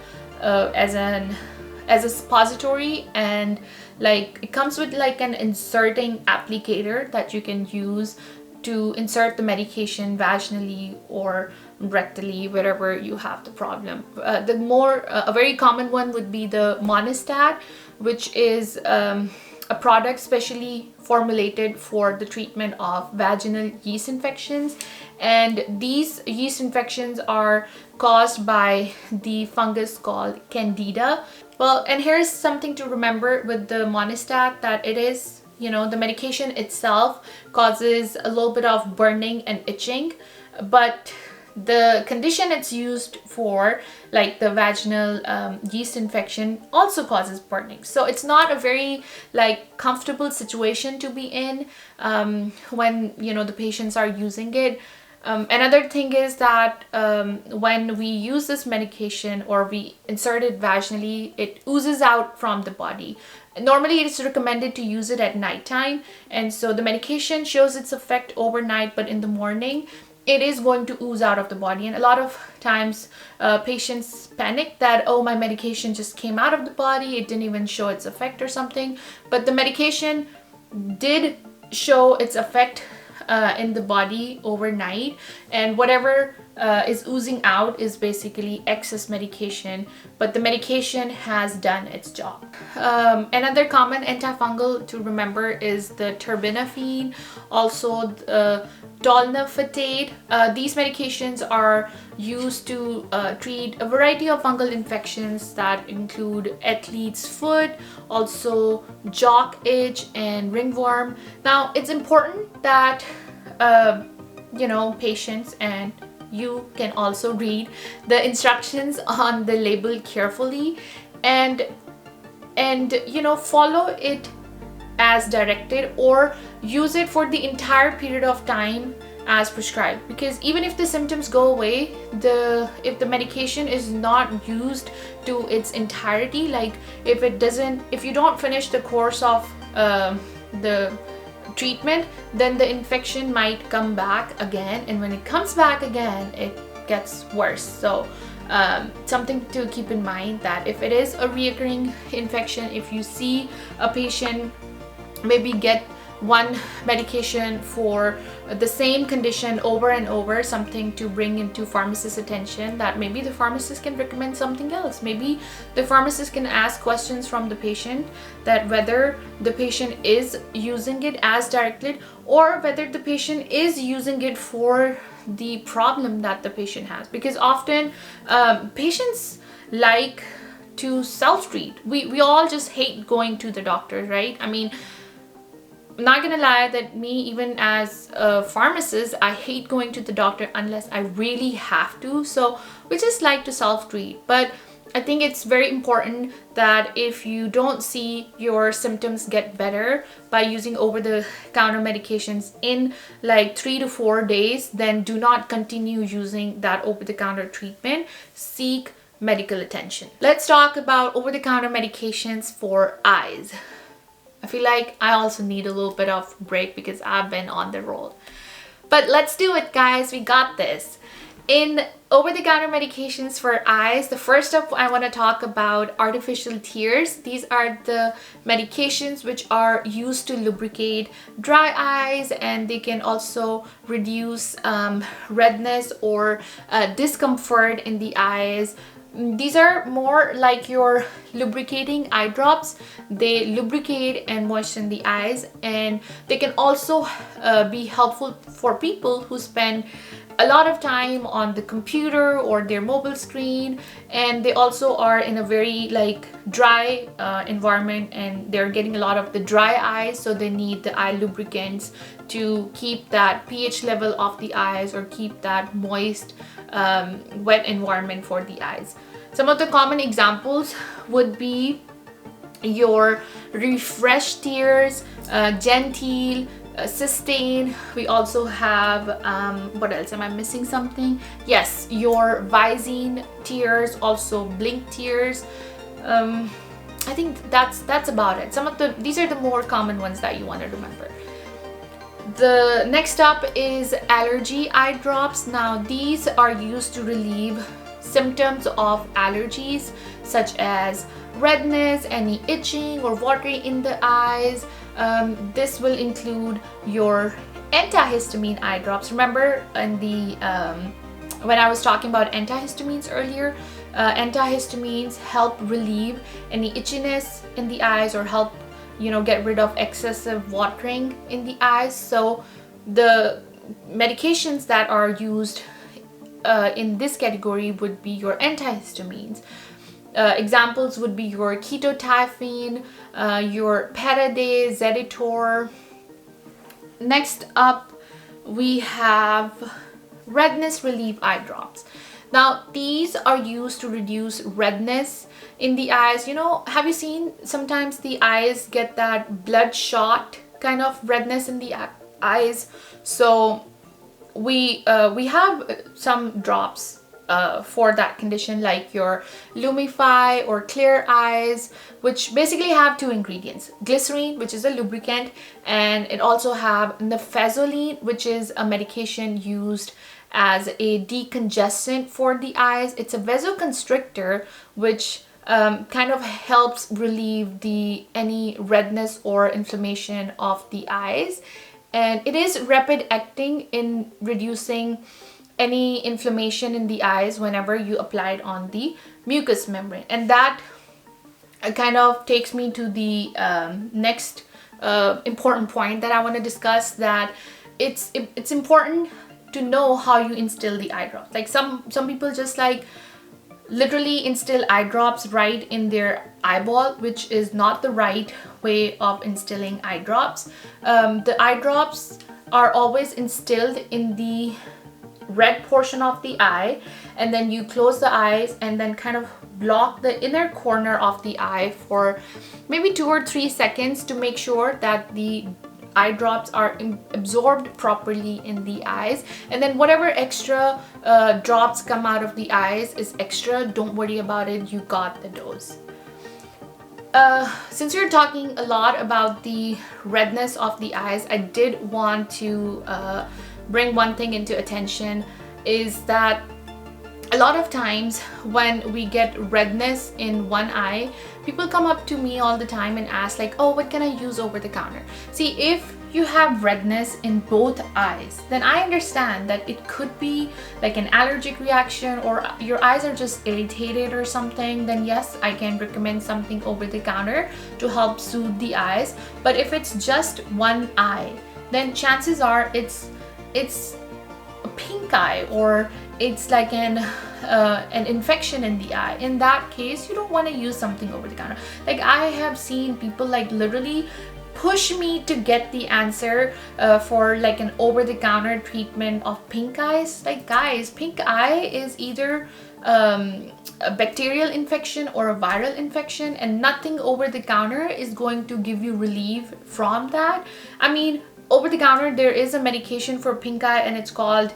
suppository, and like it comes with like an inserting applicator that you can use to insert the medication vaginally or rectally, wherever you have the problem. A very common one would be the Monistat, which is a product specially formulated for the treatment of vaginal yeast infections, and these yeast infections are caused by the fungus called Candida. Well, and here's something to remember with the Monistat, that it is, you know, the medication itself causes a little bit of burning and itching, but the condition it's used for, like the vaginal yeast infection, also causes burning. So it's not a very like comfortable situation to be in when, you know, the patients are using it. Another thing is that when we use this medication or we insert it vaginally, it oozes out from the body. Normally, it's recommended to use it at nighttime, and so the medication shows its effect overnight, but in the morning, it is going to ooze out of the body. And a lot of times patients panic that, oh, my medication just came out of the body, it didn't even show its effect or something. But the medication did show its effect in the body overnight, and whatever is oozing out is basically excess medication, but the medication has done its job. Another common antifungal to remember is the terbinafine, also dolnafilate. These medications are used to treat a variety of fungal infections that include athlete's foot, also jock itch, and ringworm. Now, it's important that you know, patients and you can also read the instructions on the label carefully and you know, follow it as directed, or use it for the entire period of time as prescribed. Because even if the symptoms go away, if the medication is not used to its entirety, like if you don't finish the course of the treatment, then the infection might come back again, and when it comes back again, it gets worse. So something to keep in mind, that if it is a reoccurring infection, if you see a patient maybe get one medication for the same condition over and over, something to bring into pharmacist's attention, that maybe the pharmacist can recommend something else. Maybe the pharmacist can ask questions from the patient, that whether the patient is using it as directed, or whether the patient is using it for the problem that the patient has. Because often patients like to self-treat. We all just hate going to the doctor, right? I mean, I'm not gonna lie that me, even as a pharmacist, I hate going to the doctor unless I really have to. So we just like to self-treat. But I think it's very important that if you don't see your symptoms get better by using over-the-counter medications in like 3 to 4 days, then do not continue using that over-the-counter treatment. Seek medical attention. Let's talk about over-the-counter medications for eyes. I feel like I also need a little bit of break because I've been on the road. But let's do it, guys. We got this. In over-the-counter medications for eyes, the first up I want to talk about artificial tears. These are the medications which are used to lubricate dry eyes, and they can also reduce redness or discomfort in the eyes. These are more like your lubricating eye drops. They lubricate and moisten the eyes, and they can also be helpful for people who spend a lot of time on the computer or their mobile screen, and they also are in a very like dry environment, and they're getting a lot of the dry eyes, so they need the eye lubricants to keep that pH level of the eyes or keep that moist wet environment for the eyes. Some of the common examples would be your refresh tears, genteel, Systane. We also have what else? Am I missing something? Yes, your Visine tears, also blink tears. I think that's about it. These are the more common ones that you want to remember. The next up is allergy eye drops. Now these are used to relieve symptoms of allergies such as redness, any itching or watering in the eyes. This will include your antihistamine eye drops. Remember in the when I was talking about antihistamines earlier, antihistamines help relieve any itchiness in the eyes or help, you know, get rid of excessive watering in the eyes. So the medications that are used in this category would be your antihistamines. Examples would be your ketotifen, your Paraday, Zeditor. Next up, we have redness relief eye drops. Now these are used to reduce redness in the eyes. You know, have you seen sometimes the eyes get that bloodshot kind of redness in the eyes? So we have some drops for that condition, like your Lumify or Clear Eyes, which basically have two ingredients: glycerine, which is a lubricant, and it also have nifazoline, which is a medication used as a decongestant for the eyes. It's a vasoconstrictor, which kind of helps relieve any redness or inflammation of the eyes, and it is rapid acting in reducing any inflammation in the eyes whenever you apply it on the mucous membrane. And that kind of takes me to the next important point that I want to discuss, that it's important to know how you instill the eye drops. Like some people just like literally instill eye drops right in their eyeball, which is not the right way of instilling eye drops. The eye drops are always instilled in the red portion of the eye, and then you close the eyes and then kind of block the inner corner of the eye for maybe 2 or 3 seconds to make sure that the eye drops are absorbed properly in the eyes. And then whatever extra drops come out of the eyes is extra. Don't worry about it, you got the dose. since we're talking a lot about the redness of the eyes, I did want to bring one thing into attention, is that a lot of times when we get redness in one eye, people come up to me all the time and ask like, oh, what can I use over the counter? See, if you have redness in both eyes, then I understand that it could be like an allergic reaction or your eyes are just irritated or something. Then yes, I can recommend something over the counter to help soothe the eyes. But if it's just one eye, then chances are it's a pink eye, or it's like an infection in the eye. In that case, you don't want to use something over the counter. Like, I have seen people like literally push me to get the answer for like an over-the-counter treatment of pink eyes. Like, guys, pink eye is either a bacterial infection or a viral infection, and nothing over the counter is going to give you relief from that. I mean, over the counter there is a medication for pink eye and it's called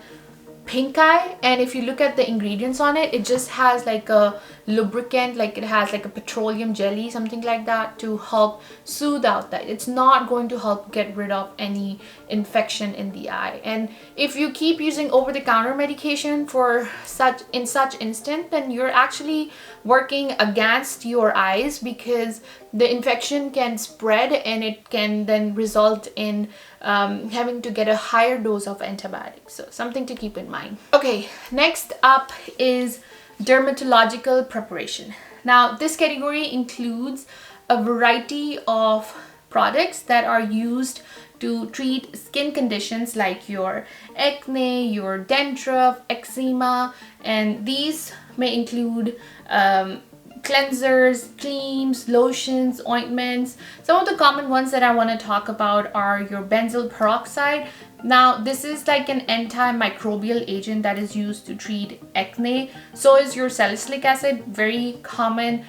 pink eye, and if you look at the ingredients on it, it just has like a lubricant, like it has like a petroleum jelly, something like that, to help soothe out that. It's not going to help get rid of any infection in the eye. And if you keep using over-the-counter medication for such instant, then you're actually working against your eyes, because the infection can spread and it can then result in having to get a higher dose of antibiotics. So something to keep in mind. Okay, next up is dermatological preparation. Now, this category includes a variety of products that are used to treat skin conditions like your acne, your dandruff, eczema, and these may include cleansers, creams, lotions, ointments. Some of the common ones that I want to talk about are your benzoyl peroxide. Now, this is like an antimicrobial agent that is used to treat acne. So is your salicylic acid, very common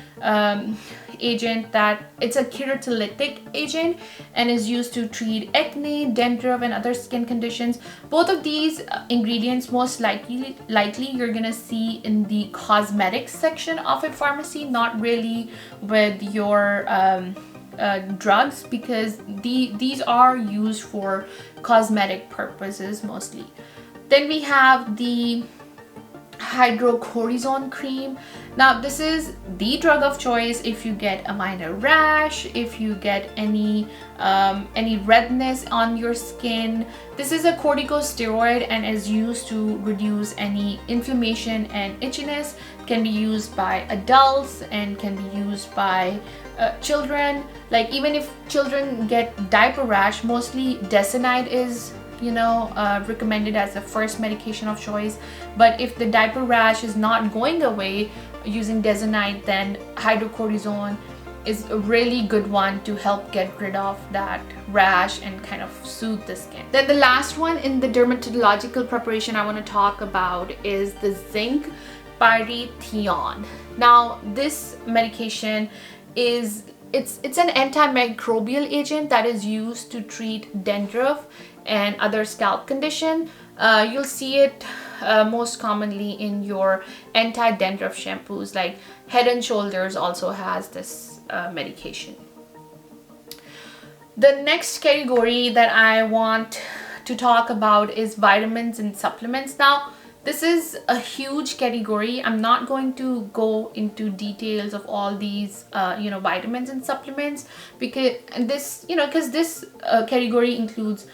agent, that it's a keratolytic agent and is used to treat acne, dandruff, and other skin conditions. Both of these ingredients most likely you're gonna see in the cosmetics section of a pharmacy, not really with your drugs, because these are used for cosmetic purposes mostly. Then we have the hydrocortisone cream. Now, this is the drug of choice if you get a minor rash, if you get any redness on your skin. This is a corticosteroid and is used to reduce any inflammation and itchiness. It can be used by adults and can be used by children. Like, even if children get diaper rash, mostly Desinide is recommended as the first medication of choice. But if the diaper rash is not going away using Desinide, then hydrocortisone is a really good one to help get rid of that rash and kind of soothe the skin. Then the last one in the dermatological preparation I want to talk about is the zinc pyrithione. Now, this medication is it's an antimicrobial agent that is used to treat dandruff and other scalp condition. You'll see it most commonly in your anti-dandruff shampoos, like Head and Shoulders also has this medication. The next category that I want to talk about is vitamins and supplements. Now, this is a huge category. I'm not going to go into details of all these vitamins and supplements, because this category includes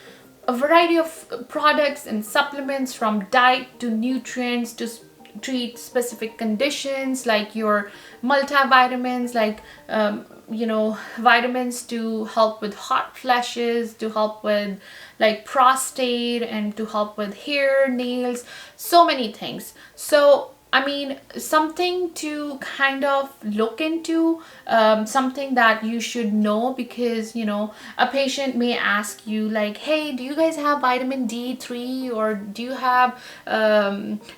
a variety of products and supplements, from diet to nutrients to treat specific conditions, like your multivitamins, like vitamins to help with hot flashes, to help with like prostate, and to help with hair, nails, so many things. So I mean, something to kind of look into, something that you should know, because a patient may ask you like, hey, do you guys have vitamin D3, or do you have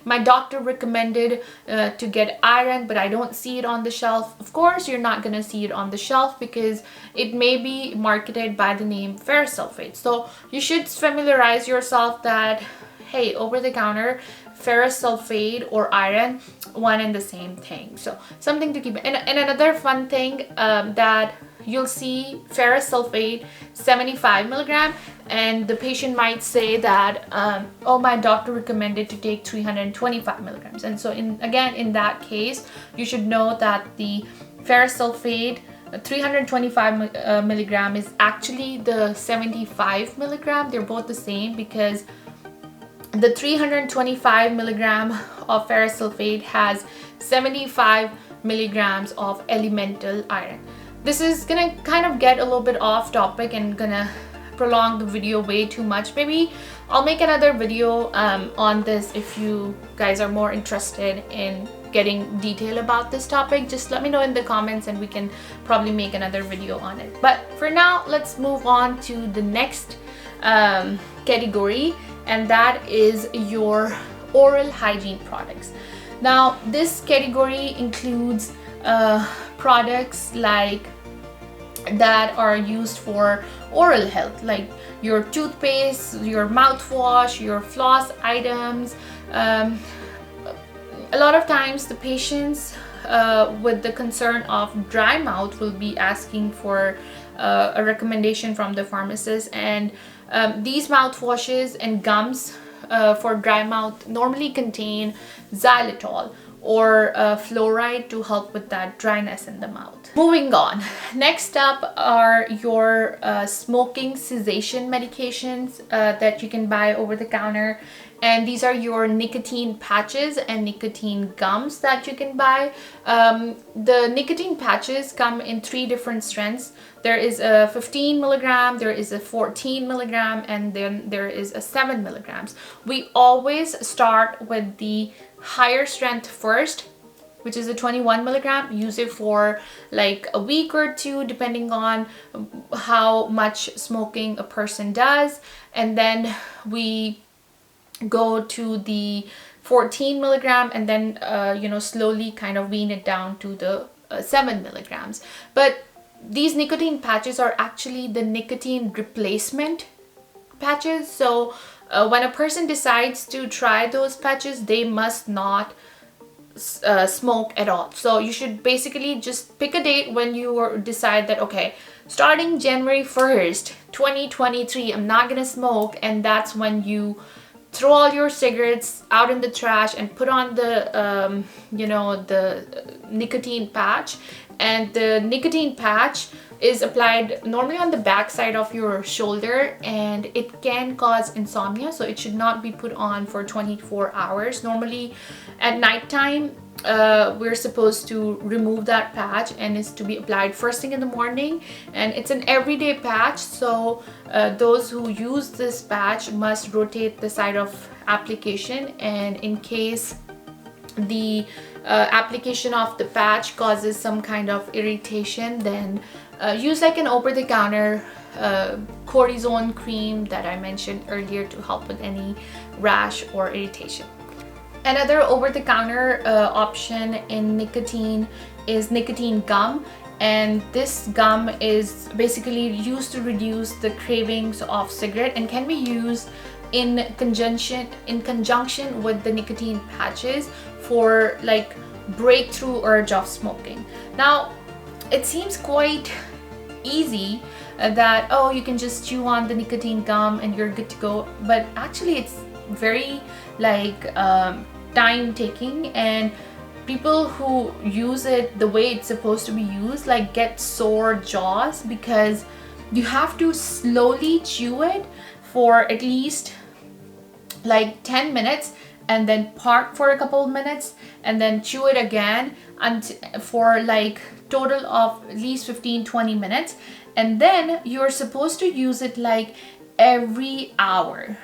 my doctor recommended to get iron, but I don't see it on the shelf. Of course, you're not gonna see it on the shelf because it may be marketed by the name ferrous sulfate. So you should familiarize yourself that hey, over-the-counter ferrous sulfate or iron, one and the same thing. So something to keep. And another fun thing that you'll see ferrous sulfate 75 milligram, and the patient might say that oh, my doctor recommended to take 325 milligrams. And so in that case, you should know that the ferrous sulfate 325 milligram is actually the 75 milligram. They're both the same because the 325 milligram of ferrous sulfate has 75 milligrams of elemental iron. This is gonna kind of get a little bit off topic and gonna prolong the video way too much. Maybe I'll make another video on this if you guys are more interested in getting detail about this topic. Just let me know in the comments and we can probably make another video on it. But for now, let's move on to the next category, and that is your oral hygiene products. Now, this category includes products like that are used for oral health, like your toothpaste, your mouthwash, your floss items. A lot of times the patients with the concern of dry mouth will be asking for a recommendation from the pharmacist, and these mouthwashes and gums for dry mouth normally contain xylitol or fluoride to help with that dryness in the mouth. Moving on, next up are your smoking cessation medications that you can buy over the counter, and these are your nicotine patches and nicotine gums that you can buy. The nicotine patches come in 3 different strengths. There is a 15 milligram, there is a 14 milligram, and then there is a 7 milligrams. We always start with the higher strength first, which is a 21 milligram. Use it for like a week or 2 depending on how much smoking a person does, and then we go to the 14 milligram and then slowly kind of wean it down to the 7 milligrams. But these nicotine patches are actually the nicotine replacement patches. So when a person decides to try those patches, they must not smoke at all. So you should basically just pick a date when you decide that, okay, starting January 1st 2023, I'm not gonna smoke, and that's when you throw all your cigarettes out in the trash and put on the the nicotine patch. And the nicotine patch is applied normally on the back side of your shoulder, and it can cause insomnia, so it should not be put on for 24 hours. Normally at nighttime we're supposed to remove that patch, and it's to be applied first thing in the morning, and it's an everyday patch. So those who use this patch must rotate the side of application, and in case the application of the patch causes some kind of irritation, then use like an over-the-counter cortisone cream that I mentioned earlier to help with any rash or irritation. Another over-the-counter option in nicotine is nicotine gum, and this gum is basically used to reduce the cravings of cigarette and can be used in conjunction with the nicotine patches for like breakthrough urge of smoking. Now, it seems quite easy that, oh, you can just chew on the nicotine gum and you're good to go, but actually it's very like time taking, and people who use it the way it's supposed to be used like get sore jaws because you have to slowly chew it for at least like 10 minutes and then park for a couple of minutes and then chew it again for like total of at least 15-20 minutes, and then you're supposed to use it like every hour.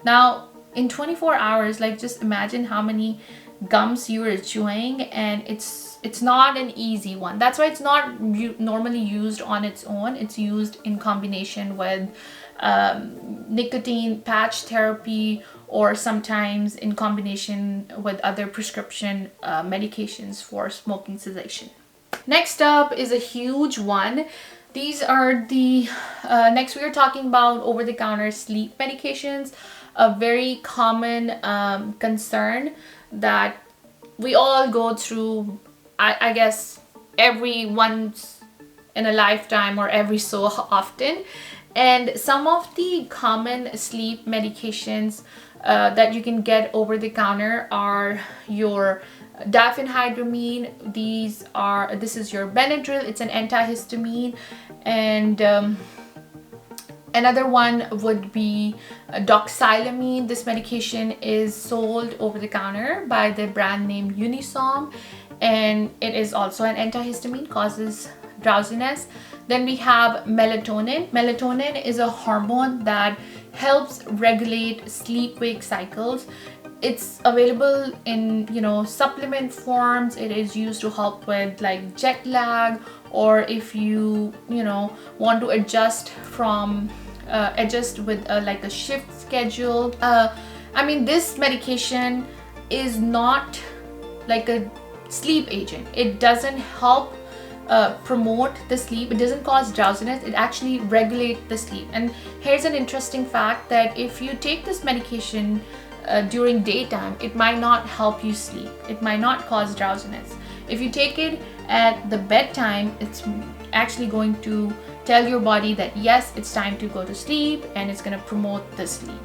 Now in 24 hours, like just imagine how many gums you are chewing, and it's not an easy one. That's why it's not normally used on its own. It's used in combination with nicotine patch therapy, or sometimes in combination with other prescription medications for smoking cessation. Next up is a huge one. These are the next we are talking about over-the-counter sleep medications. a very common concern that we all go through, I guess, every once in a lifetime or every so often. And some of the common sleep medications that you can get over the counter are your diphenhydramine. This is your Benadryl. It's an antihistamine. And another one would be doxylamine. This medication is sold over the counter by the brand name Unisom, and it is also an antihistamine, causes drowsiness. Then we have melatonin. Melatonin is a hormone that helps regulate sleep-wake cycles. It's available in, supplement forms. It is used to help with like jet lag, or if you want to adjust with like a shift schedule. This medication is not like a sleep agent. It doesn't help promote the sleep. It doesn't cause drowsiness. It actually regulates the sleep. And here's an interesting fact, that if you take this medication during daytime, it might not help you sleep. It might not cause drowsiness. If you take it at the bedtime, it's actually going to tell your body that yes, it's time to go to sleep, and it's going to promote the sleep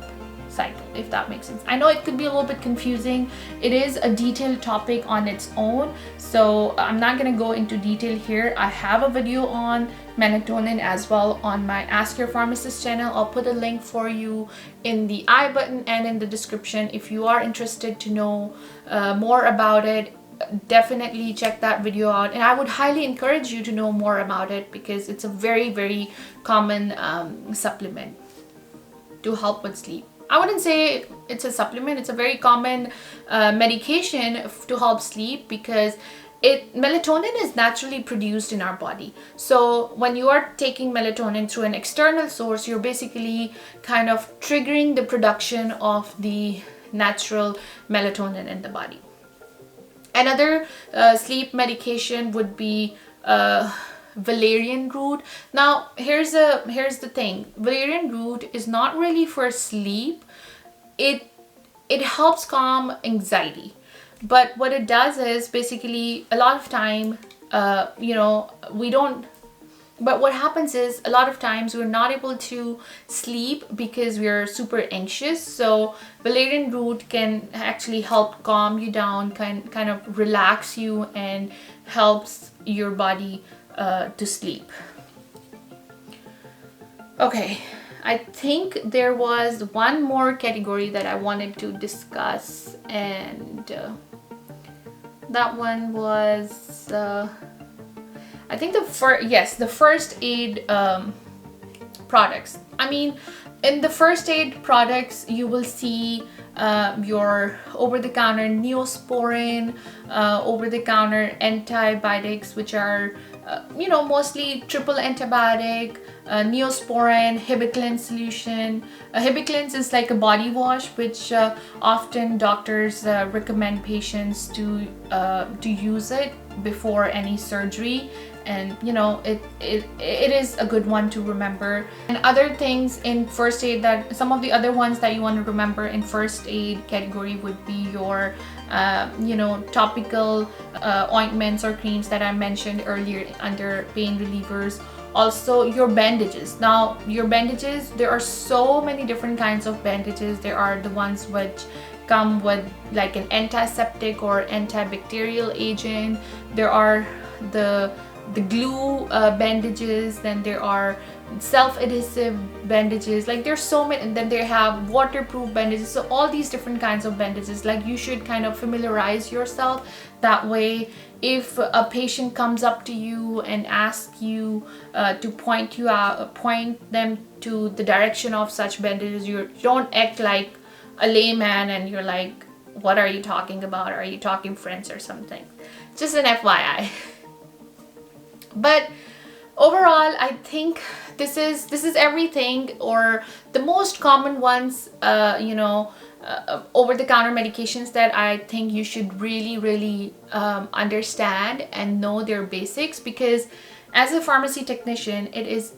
cycle, if that makes sense. I know it could be a little bit confusing. It is a detailed topic on its own, so I'm not going to go into detail here. I have a video on melatonin as well on my Ask Your Pharmacist channel. I'll put a link for you in the I button and in the description. If you are interested to know more about it, definitely check that video out, and I would highly encourage you to know more about it, because it's a very, very common supplement to help with sleep. I wouldn't say it's a supplement, it's a very common medication to help sleep, because melatonin is naturally produced in our body. So when you are taking melatonin through an external source, you're basically kind of triggering the production of the natural melatonin in the body. Another sleep medication would be valerian root. Now here's the thing. Valerian root is not really for sleep. It helps calm anxiety, but what it does is basically a lot of time we don't. But what happens is a lot of times we're not able to sleep because we're super anxious. So valerian root can actually help calm you down, kind of relax you, and helps your body to sleep. Okay, I think there was one more category that I wanted to discuss, and that one was I think the first aid products. I mean, in the first aid products, you will see your over-the-counter Neosporin, over-the-counter antibiotics, which are mostly triple antibiotic, Neosporin, Hibiclin solution. Hibiclin is like a body wash, which often doctors recommend patients to use it before any surgery, and it is a good one to remember. And other things in first aid, that some of the other ones that you want to remember in first aid category would be your topical ointments or creams that I mentioned earlier under pain relievers. Also your bandages. Now your bandages, there are so many different kinds of bandages. There are the ones which come with like an antiseptic or antibacterial agent. There are the glue bandages, then there are self-adhesive bandages, like there's so many, and then they have waterproof bandages. So all these different kinds of bandages, like you should kind of familiarize yourself. That way, if a patient comes up to you and asks you to point them to the direction of such bandages, you don't act like a layman and you're like, what are you talking about? Are you talking French or something? Just an FYI. But overall, I think this is everything, or the most common ones, over-the-counter medications that I think you should really understand and know their basics, because as a pharmacy technician, it is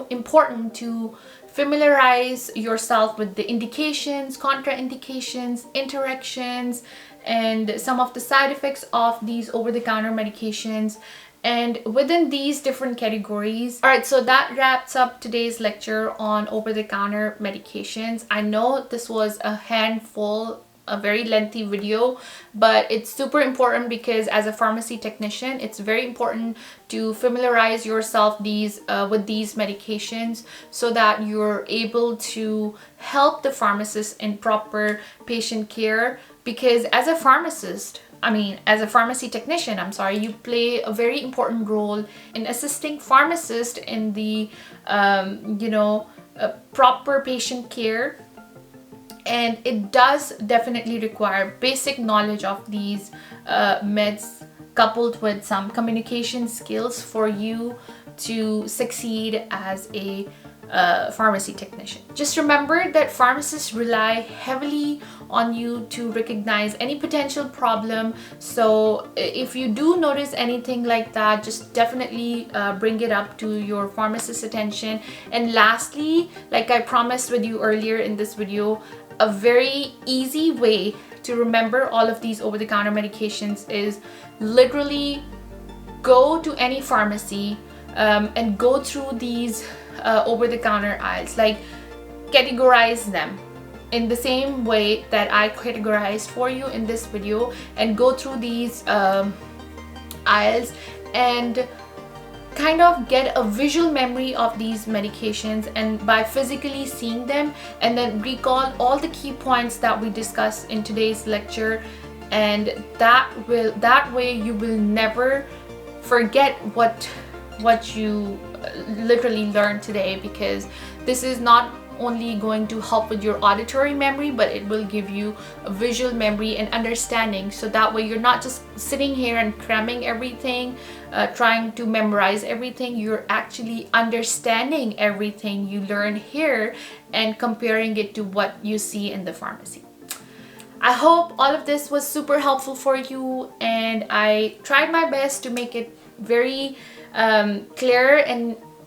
important to familiarize yourself with the indications, contraindications, interactions, and some of the side effects of these over-the-counter medications. And within these different categories, all right, so that wraps up today's lecture on over-the-counter medications. I know this was a handful, a very lengthy video, but it's super important because as a pharmacy technician, it's very important to familiarize yourself with these medications so that you're able to help the pharmacist in proper patient care. Because as a as a pharmacy technician, you play a very important role in assisting pharmacists in the, proper patient care. And it does definitely require basic knowledge of these meds coupled with some communication skills for you to succeed as a pharmacy technician. Just remember that pharmacists rely heavily on you to recognize any potential problem. So if you do notice anything like that, just definitely bring it up to your pharmacist's attention. And lastly, like I promised with you earlier in this video, a very easy way to remember all of these over-the-counter medications is literally go to any pharmacy and go through these over-the-counter aisles, like categorize them in the same way that I categorized for you in this video, and go through these aisles and kind of get a visual memory of these medications, and by physically seeing them, and then recall all the key points that we discussed in today's lecture, and that way you will never forget what you literally learned today, because this is not only going to help with your auditory memory, but it will give you a visual memory and understanding, so that way you're not just sitting here and cramming everything, trying to memorize everything. You're actually understanding everything you learn here and comparing it to what you see in the pharmacy. I hope all of this was super helpful for you, and I tried my best to make it very clear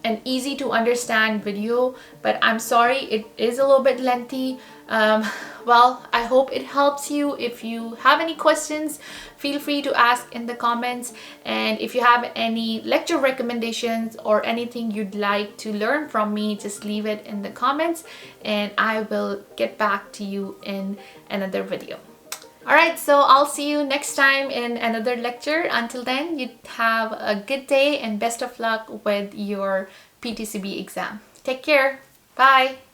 and easy to understand video, but I'm sorry it is a little bit lengthy. Well, I hope it helps you. If you have any questions, feel free to ask in the comments, and if you have any lecture recommendations or anything you'd like to learn from me, just leave it in the comments and I will get back to you in another video. Alright, so I'll see you next time in another lecture. Until then, you have a good day and best of luck with your PTCB exam. Take care. Bye.